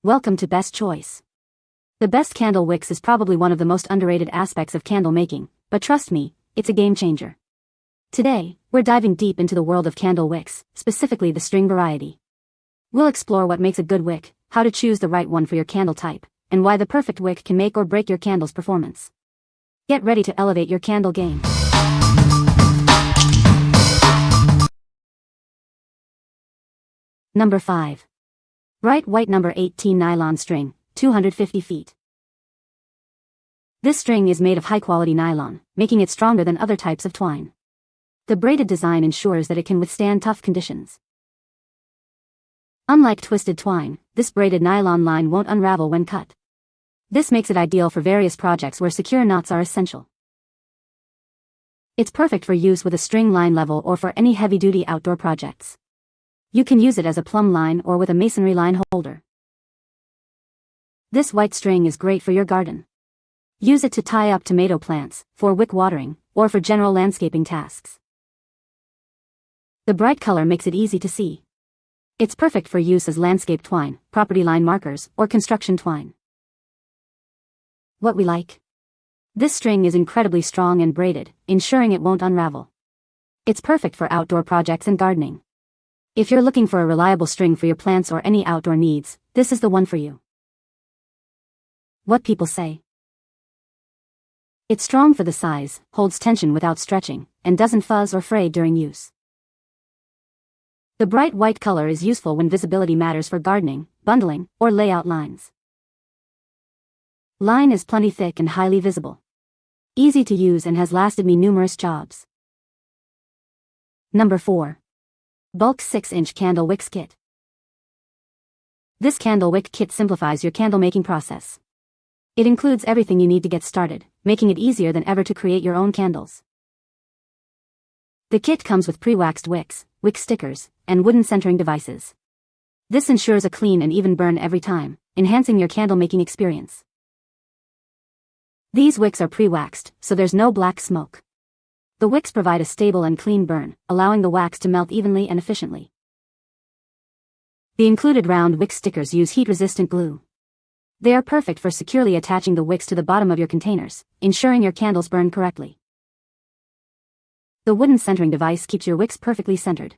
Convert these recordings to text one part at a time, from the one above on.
Welcome to Best Choice. The best candle wicks is probably one of the most underrated aspects of candle making, but trust me, it's a game changer. Today, we're diving deep into the world of candle wicks, specifically the string variety. We'll explore what makes a good wick, how to choose the right one for your candle type, and why the perfect wick can make or break your candle's performance. Get ready to elevate your candle game. Number 5. Bright white number 18 nylon string, 250 feet. This string is made of high-quality nylon, making it stronger than other types of twine. The braided design ensures that it can withstand tough conditions. Unlike twisted twine, this braided nylon line won't unravel when cut. This makes it ideal for various projects where secure knots are essential. It's perfect for use with a string line level or for any heavy-duty outdoor projects. You can use it as a plumb line or with a masonry line holder. This white string is great for your garden. Use it to tie up tomato plants, for wick watering, or for general landscaping tasks. The bright color makes it easy to see. It's perfect for use as landscape twine, property line markers, or construction twine. What we like? This string is incredibly strong and braided, ensuring it won't unravel. It's perfect for outdoor projects and gardening. If you're looking for a reliable string for your plants or any outdoor needs, this is the one for you. What people say? It's strong for the size, holds tension without stretching, and doesn't fuzz or fray during use. The bright white color is useful when visibility matters for gardening, bundling, or layout lines. Line is plenty thick and highly visible. Easy to use and has lasted me numerous jobs. Number 4. Bulk 6-inch Candle Wicks Kit. This candle wick kit simplifies your candle making process. It includes everything you need to get started, making it easier than ever to create your own candles. The kit comes with pre-waxed wicks, wick stickers, and wooden centering devices. This ensures a clean and even burn every time, enhancing your candle making experience. These wicks are pre-waxed, so there's no black smoke. The wicks provide a stable and clean burn, allowing the wax to melt evenly and efficiently. The included round wick stickers use heat-resistant glue. They are perfect for securely attaching the wicks to the bottom of your containers, ensuring your candles burn correctly. The wooden centering device keeps your wicks perfectly centered.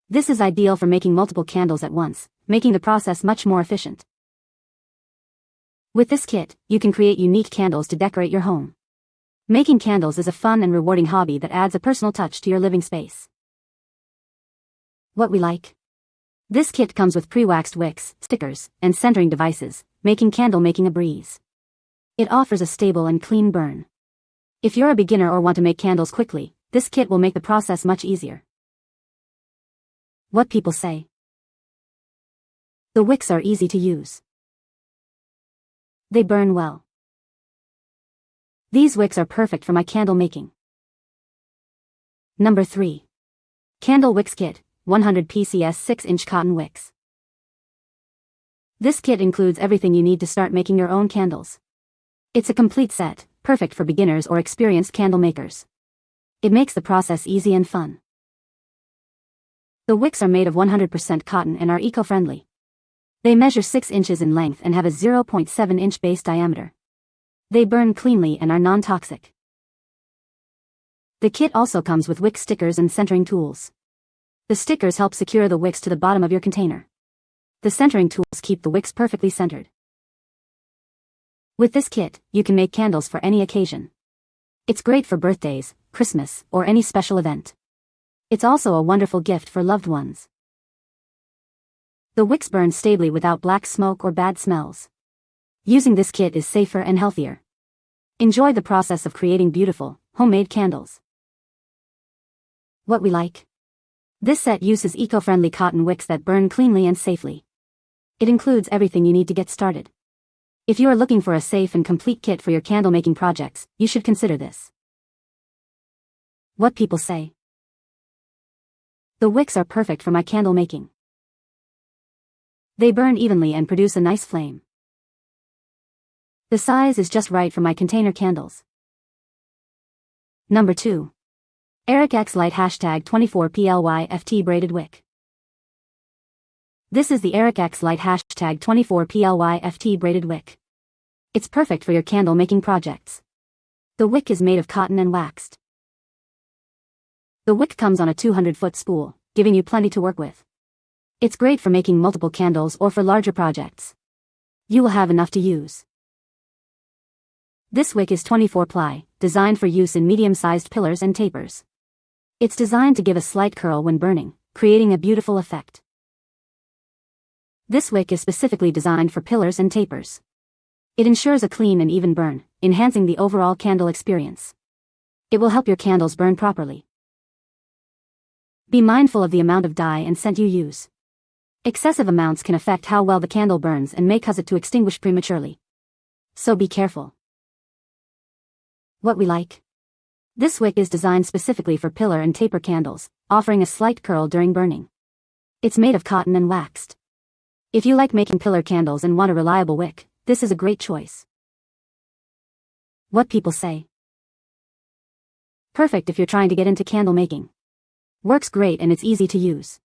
This is ideal for making multiple candles at once, making the process much more efficient. With this kit, you can create unique candles to decorate your home. Making candles is a fun and rewarding hobby that adds a personal touch to your living space. What we like? This kit comes with pre-waxed wicks, stickers, and centering devices, making candle making a breeze. It offers a stable and clean burn. If you're a beginner or want to make candles quickly, this kit will make the process much easier. What people say? The wicks are easy to use. They burn well. These wicks are perfect for my candle making. Number 3. Candle Wicks Kit, 100 PCS 6-inch cotton wicks. This kit includes everything you need to start making your own candles. It's a complete set, perfect for beginners or experienced candle makers. It makes the process easy and fun. The wicks are made of 100% cotton and are eco-friendly. They measure 6 inches in length and have a 0.7-inch base diameter. They burn cleanly and are non-toxic. The kit also comes with wick stickers and centering tools. The stickers help secure the wicks to the bottom of your container. The centering tools keep the wicks perfectly centered. With this kit, you can make candles for any occasion. It's great for birthdays, Christmas, or any special event. It's also a wonderful gift for loved ones. The wicks burn stably without black smoke or bad smells. Using this kit is safer and healthier. Enjoy the process of creating beautiful, homemade candles. What we like? This set uses eco-friendly cotton wicks that burn cleanly and safely. It includes everything you need to get started. If you are looking for a safe and complete kit for your candle making projects, you should consider this. What people say? The wicks are perfect for my candle making. They burn evenly and produce a nice flame. The size is just right for my container candles. Number 2. EricX Light #24PLYFT Braided Wick. This is the EricX Light #24PLYFT braided wick. It's perfect for your candle making projects. The wick is made of cotton and waxed. The wick comes on a 200-foot spool, giving you plenty to work with. It's great for making multiple candles or for larger projects. You will have enough to use. This wick is 24-ply, designed for use in medium-sized pillars and tapers. It's designed to give a slight curl when burning, creating a beautiful effect. This wick is specifically designed for pillars and tapers. It ensures a clean and even burn, enhancing the overall candle experience. It will help your candles burn properly. Be mindful of the amount of dye and scent you use. Excessive amounts can affect how well the candle burns and may cause it to extinguish prematurely. So be careful. What we like. This wick is designed specifically for pillar and taper candles, offering a slight curl during burning. It's made of cotton and waxed. If you like making pillar candles and want a reliable wick, this is a great choice. What people say. Perfect if you're trying to get into candle making. Works great and it's easy to use.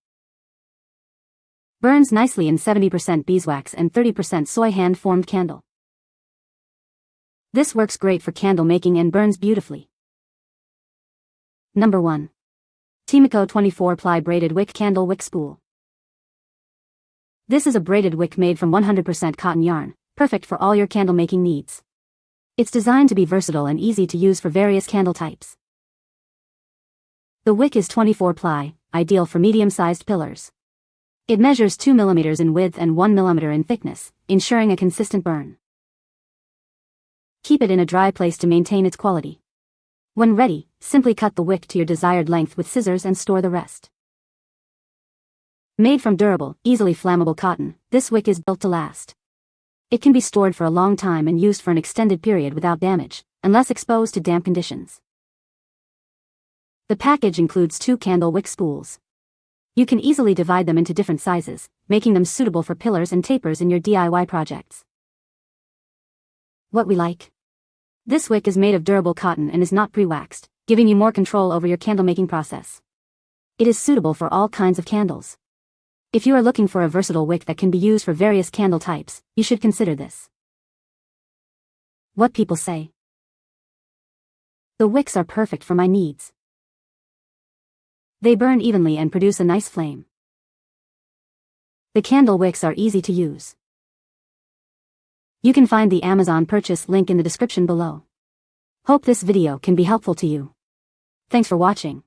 Burns nicely in 70% beeswax and 30% soy hand-formed candle. This works great for candle making and burns beautifully. Number 1. Teemico 24-ply braided wick candle wick spool. This is a braided wick made from 100% cotton yarn, perfect for all your candle making needs. It's designed to be versatile and easy to use for various candle types. The wick is 24-ply, ideal for medium-sized pillars. It measures 2 mm in width and 1 mm in thickness, ensuring a consistent burn. Keep it in a dry place to maintain its quality. When ready, simply cut the wick to your desired length with scissors and store the rest. Made from durable, easily flammable cotton, this wick is built to last. It can be stored for a long time and used for an extended period without damage, unless exposed to damp conditions. The package includes 2 candle wick spools. You can easily divide them into different sizes, making them suitable for pillars and tapers in your DIY projects. What we like. This wick is made of durable cotton and is not pre-waxed, giving you more control over your candle making process. It is suitable for all kinds of candles. If you are looking for a versatile wick that can be used for various candle types, you should consider this. What people say. The wicks are perfect for my needs. They burn evenly and produce a nice flame. The candle wicks are easy to use. You can find the Amazon purchase link in the description below. Hope this video can be helpful to you. Thanks for watching.